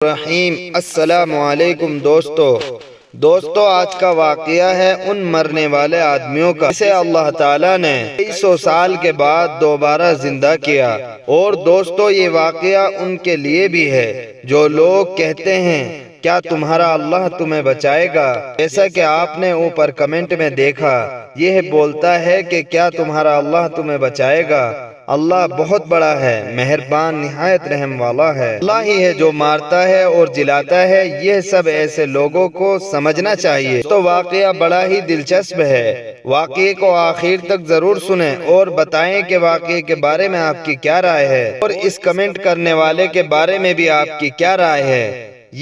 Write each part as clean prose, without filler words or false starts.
الرحیم السلام علیکم دوستو آج کا واقعہ ہے ان مرنے والے آدمیوں کا جسے اللہ تعالیٰ نے 200 سال کے بعد دوبارہ زندہ کیا۔ اور دوستو یہ واقعہ ان کے لیے بھی ہے جو لوگ کہتے ہیں کیا تمہارا اللہ تمہیں بچائے گا؟ جیسا کہ آپ نے اوپر کمنٹ میں دیکھا، یہ بولتا ہے کہ کیا تمہارا اللہ تمہیں بچائے گا؟ اللہ بہت بڑا ہے، مہربان، نہایت رحم والا ہے۔ اللہ ہی ہے جو مارتا ہے اور جلاتا ہے۔ یہ سب ایسے لوگوں کو سمجھنا چاہیے۔ تو واقعہ بڑا ہی دلچسپ ہے، واقعے کو آخر تک ضرور سنیں اور بتائیں کہ واقعے کے بارے میں آپ کی کیا رائے ہے، اور اس کمنٹ کرنے والے کے بارے میں بھی آپ کی کیا رائے ہے،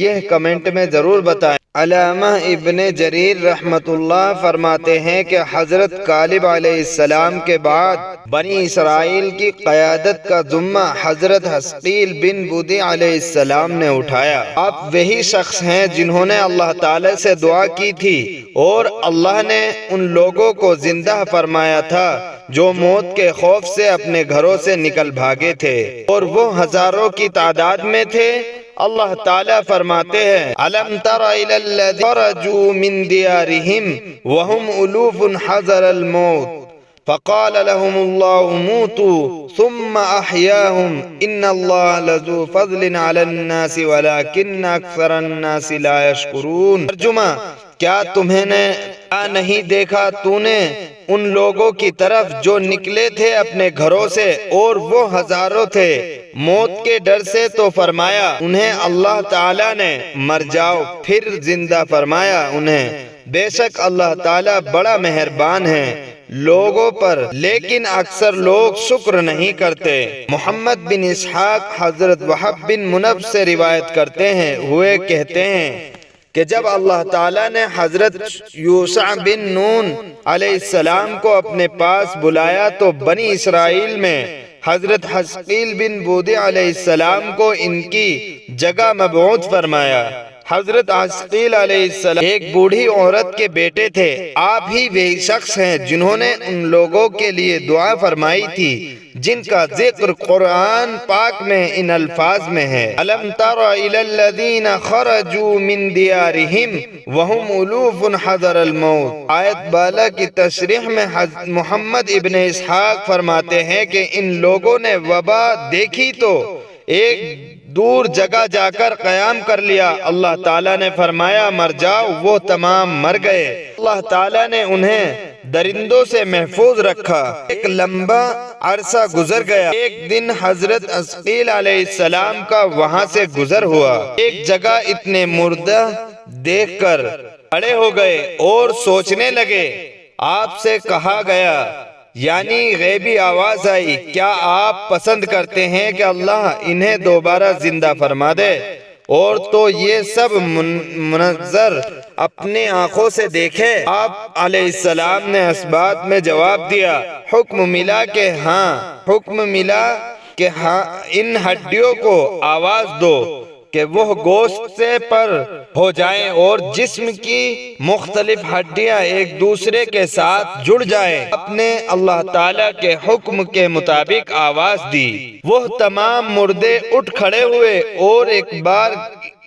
یہ کمنٹ میں ضرور بتائیں۔ علامہ ابن جریر رحمت اللہ فرماتے ہیں کہ حضرت کالب علیہ السلام کے بعد بنی اسرائیل کی قیادت کا ذمہ حضرت حسقیل بن بودی علیہ السلام نے اٹھایا۔ آپ وہی شخص ہیں جنہوں نے اللہ تعالی سے دعا کی تھی اور اللہ نے ان لوگوں کو زندہ فرمایا تھا جو موت کے خوف سے اپنے گھروں سے نکل بھاگے تھے، اور وہ ہزاروں کی تعداد میں تھے۔ اللہ تعالیٰ فرماتے ہیں أَلَمْ تَرَ إِلَى الَّذِينَ خَرَجُوا مِنْ دِيَارِهِمْ وَهُمْ أُلُوفٌ حَذَرَ الْمَوْتِ فَقَالَ لَهُمُ اللَّهُ مُوتُوا ثُمَّ أَحْيَاهُمْ إِنَّ اللَّهَ لَذُو فَضْلٍ عَلَى النَّاسِ وَلَكِنَّ أَكْثَرَ النَّاسِ لَا يَشْكُرُونَ۔ ترجمہ: کیا تمہیں نے نہیں دیکھا تو نے ان لوگوں کی طرف جو نکلے تھے اپنے گھروں سے، اور وہ ہزاروں تھے، موت کے ڈر سے، تو فرمایا انہیں اللہ تعالیٰ نے مر جاؤ، پھر زندہ فرمایا انہیں۔ بے شک اللہ تعالیٰ بڑا مہربان ہے لوگوں پر، لیکن اکثر لوگ شکر نہیں کرتے۔ محمد بن اسحاق حضرت وہب بن منبہ سے روایت کرتے ہوئے کہتے ہیں کہ جب اللہ تعالیٰ نے حضرت یوشع بن نون علیہ السلام کو اپنے پاس بلایا تو بنی اسرائیل میں حضرت حسقیل بن بودی علیہ السلام کو ان کی جگہ مبعوث فرمایا۔ حضرت حسقیل علیہ السلام ایک بوڑھی عورت کے بیٹے تھے۔ آپ ہی وہی شخص ہیں جنہوں نے ان لوگوں کے لیے دعا فرمائی تھی جن کا ذکر قرآن پاک میں ان الفاظ میں ہے أَلَمْ تَرَ إِلَى الَّذِينَ خَرَجُوا مِنْ دِيَارِهِمْ وَهُمْ أُلُوفٌ حَذَرَ الْمَوْتِ۔ آیت بالا کی تشریح میں محمد ابن اسحاق فرماتے ہیں کہ ان لوگوں نے وبا دیکھی تو ایک دور جگہ جا کر قیام کر لیا۔ اللہ تعالیٰ نے فرمایا مر جاؤ، وہ تمام مر گئے۔ اللہ تعالیٰ نے انہیں درندوں سے محفوظ رکھا۔ ایک لمبا عرصہ گزر گیا۔ ایک دن حضرت حسقیل علیہ السلام کا وہاں سے گزر ہوا۔ ایک جگہ اتنے مردہ دیکھ کر کھڑے ہو گئے اور سوچنے لگے۔ آپ سے کہا گیا، یعنی غیبی آواز آئی، کیا آپ پسند کرتے ہیں کہ اللہ انہیں دوبارہ زندہ فرما دے؟ اور تو یہ سب منظر اپنی آنکھوں سے دیکھے۔ آپ علیہ السلام نے اس بات میں جواب دیا، حکم ملا کہ ہاں ان ہڈیوں کو آواز دو کہ وہ گوشت سے پر ہو جائیں اور جسم کی مختلف ہڈیاں ایک دوسرے کے ساتھ جڑ جائیں۔ اپنے اللہ تعالیٰ کے حکم کے مطابق آواز دی، وہ تمام مردے اٹھ کھڑے ہوئے اور ایک بار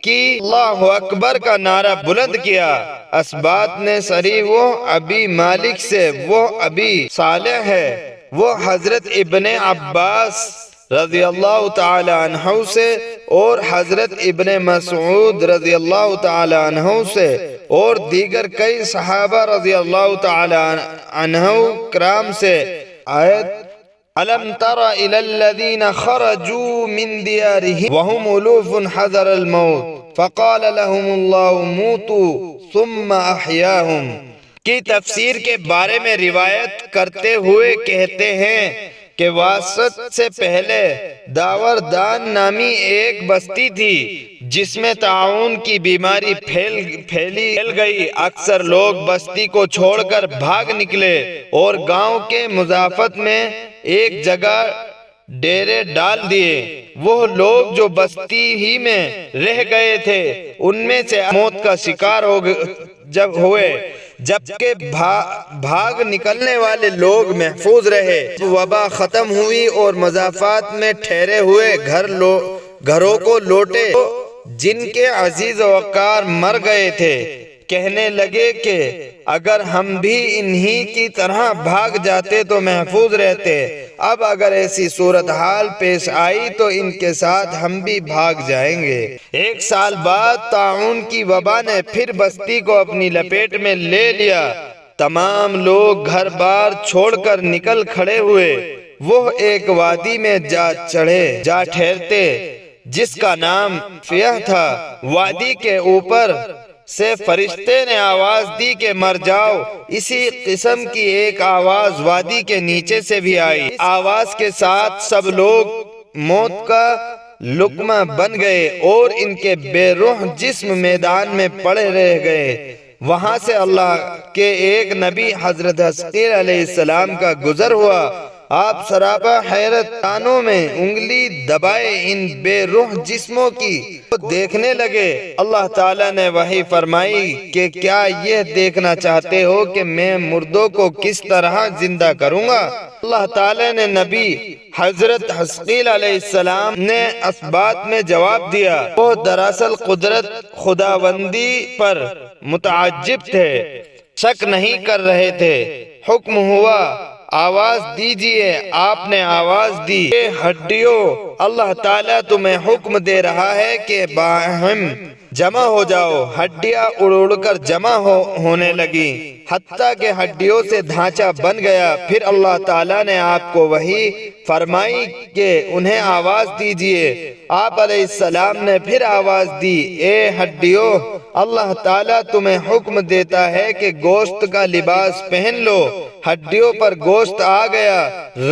کی اللہ اکبر کا نعرہ بلند کیا۔ اس بات نے سری وہ ابی مالک سے، وہ ابی صالح ہے، وہ حضرت ابن عباس رضی اللہ تعالی عنہ سے، اور حضرت ابن مسعود رضی اللہ تعالی عنہ سے، اور دیگر کئی صحابہ رضی اللہ تعالی عنہ کرام سے۔ آیت أَلَمْ تَرَ إِلَى الَّذِينَ خَرَجُوا مِنْ دِيَارِهِمْ وَهُمْ أُلُوفٌ حَذَرَ الْمَوْتِ فَقَالَ لَهُمُ اللَّهُ مُوتُوا ثُمَّ أَحْيَاهُمْ کی تفسیر کے بارے میں روایت کرتے ہوئے کہتے ہیں کہ واسط سے پہلے داوردان نامی ایک بستی تھی جس میں طاعون کی بیماری پھیل گئی۔ اکثر لوگ بستی کو چھوڑ کر بھاگ نکلے اور گاؤں کے مضافت میں ایک جگہ ڈیرے ڈال دیے۔ وہ لوگ جو بستی ہی میں رہ گئے تھے ان میں سے موت کا شکار ہوئے، جبکہ بھاگ نکلنے والے لوگ محفوظ رہے۔ وبا ختم ہوئی اور مضافات میں ٹھہرے ہوئے گھروں کو لوٹے۔ جن کے عزیز و وقار مر گئے تھے، کہنے لگے کہ اگر ہم بھی انہی کی طرح بھاگ جاتے تو محفوظ رہتے۔ اب اگر ایسی صورتحال پیش آئی تو ان کے ساتھ ہم بھی بھاگ جائیں گے۔ 1 سال بعد طاعون کی وبا نے پھر بستی کو اپنی لپیٹ میں لے لیا۔ تمام لوگ گھر بار چھوڑ کر نکل کھڑے ہوئے۔ وہ ایک وادی میں جا ٹھہرتے جس کا نام فیہ تھا۔ وادی کے اوپر سے فرشتے نے آواز دی کہ مر جاؤ۔ اسی قسم کی ایک آواز وادی کے نیچے سے بھی آئی۔ آواز کے ساتھ سب لوگ موت کا لقمہ بن گئے اور ان کے بے روح جسم میدان میں پڑے رہ گئے۔ وہاں سے اللہ کے ایک نبی حضرت حزقیل علیہ السلام کا گزر ہوا۔ آپ سراپا حیرت کانوں میں انگلی دبائے ان بے روح جسموں کی دیکھنے لگے۔ اللہ تعالیٰ نے وحی فرمائی کہ کیا یہ دیکھنا چاہتے ہو کہ میں مردوں کو کس طرح زندہ کروں گا؟ اللہ تعالیٰ نے نبی حضرت حزقیل علیہ السلام نے اس بات میں جواب دیا۔ وہ دراصل قدرت خداوندی پر متعجب تھے، شک نہیں کر رہے تھے۔ حکم ہوا آواز دیجئے۔ آپ نے آواز دی، اے ہڈیوں، اللہ تعالیٰ تمہیں حکم دے رہا ہے کہ باہم جمع ہو جاؤ۔ ہڈیاں اڑ اڑ کر جمع ہونے لگی، حتیٰ کہ ہڈیوں سے ڈھانچہ بن گیا۔ پھر اللہ تعالیٰ نے آپ کو وحی فرمائی کہ انہیں آواز دیجئے۔ آپ علیہ السلام نے پھر آواز دی، اے ہڈیوں، اللہ تعالیٰ تمہیں حکم دیتا ہے کہ گوشت کا لباس پہن لو۔ ہڈیوں پر گوشت آ گیا،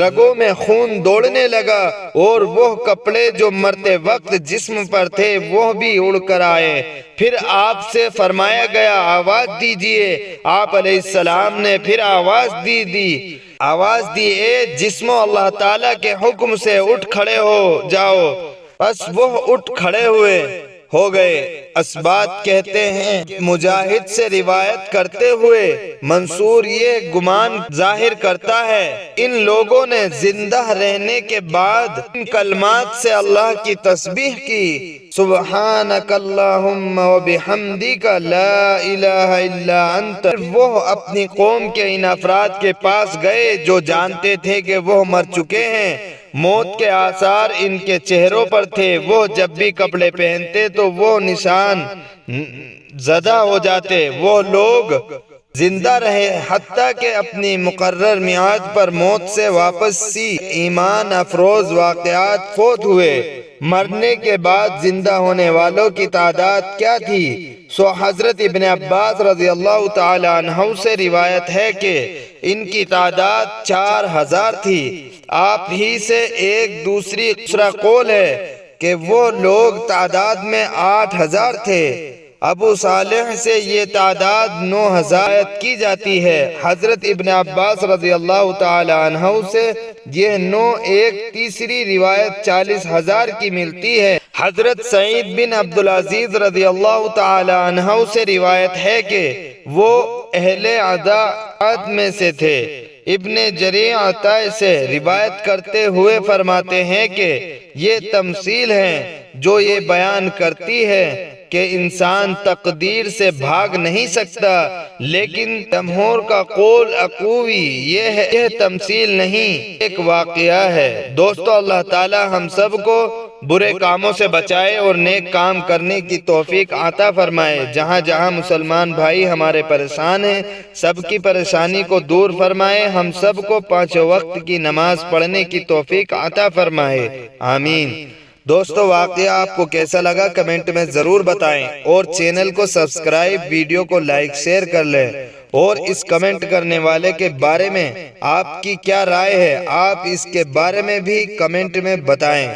رگوں میں خون دوڑنے لگا اور وہ کپڑے جو مرتے وقت جسم پر تھے وہ بھی اڑ کر آئے۔ پھر آپ سے فرمایا گیا آواز دیجئے۔ آپ علیہ السلام نے پھر آواز دی، اے جسموں، اللہ تعالیٰ کے حکم سے اٹھ کھڑے ہو جاؤ۔ بس وہ اٹھ کھڑے ہو گئے۔ اسبات کہتے ہیں، مجاہد سے روایت کرتے ہوئے منصور یہ گمان ظاہر کرتا ہے، ان لوگوں نے زندہ رہنے کے بعد ان کلمات سے اللہ کی تسبیح کی، سبحانک اللہم و بحمدک لا الہ الا انت۔ وہ اپنی قوم کے ان افراد کے پاس گئے جو جانتے تھے کہ وہ مر چکے ہیں، موت کے آثار ان کے چہروں پر تھے۔ وہ جب بھی کپڑے پہنتے تو وہ نشان زدہ ہو جاتے۔ وہ لوگ زندہ رہے حتیٰ کہ اپنی مقرر میعاد پر موت سے واپسی ایمان افروز واقعات فوت ہوئے۔ مرنے کے بعد زندہ ہونے والوں کی تعداد کیا تھی؟ حضرت ابن عباس رضی اللہ تعالی عنہ سے روایت ہے کہ ان کی تعداد 4000 تھی۔ آپ ہی سے ایک دوسرا قول ہے کہ وہ لوگ تعداد میں 8000 تھے۔ ابو صالح سے یہ تعداد 9000 کی جاتی ہے۔ حضرت ابن عباس رضی اللہ تعالی عنہ سے یہ 9 ایک تیسری روایت 40000 کی ملتی ہے۔ حضرت سعید بن عبدالعزیز رضی اللہ تعالی عنہ سے روایت ہے کہ وہ اہل عداعت میں سے تھے۔ ابن جریر عطاء سے روایت کرتے ہوئے فرماتے ہیں کہ یہ تمثیل ہے جو یہ بیان کرتی ہے کہ انسان تقدیر سے بھاگ نہیں سکتا، لیکن جمہور کا قول اقوی یہ تمثیل نہیں، ایک واقعہ ہے۔ دوستو، اللہ تعالی ہم سب کو برے کاموں سے بچائے اور نیک کام کرنے کی توفیق عطا فرمائے۔ جہاں جہاں مسلمان بھائی ہمارے پریشان ہیں، سب کی پریشانی کو دور فرمائے۔ ہم سب کو 5 وقت کی نماز پڑھنے کی توفیق عطا فرمائے، آمین۔ دوستو، واقعہ آپ کو کیسا لگا کمنٹ میں ضرور بتائیں، اور چینل کو سبسکرائب، ویڈیو کو لائک شیئر کر لیں، اور اس کمنٹ کرنے والے کے بارے میں آپ کی کیا رائے ہے، آپ اس کے بارے میں بھی کمنٹ میں بتائیں۔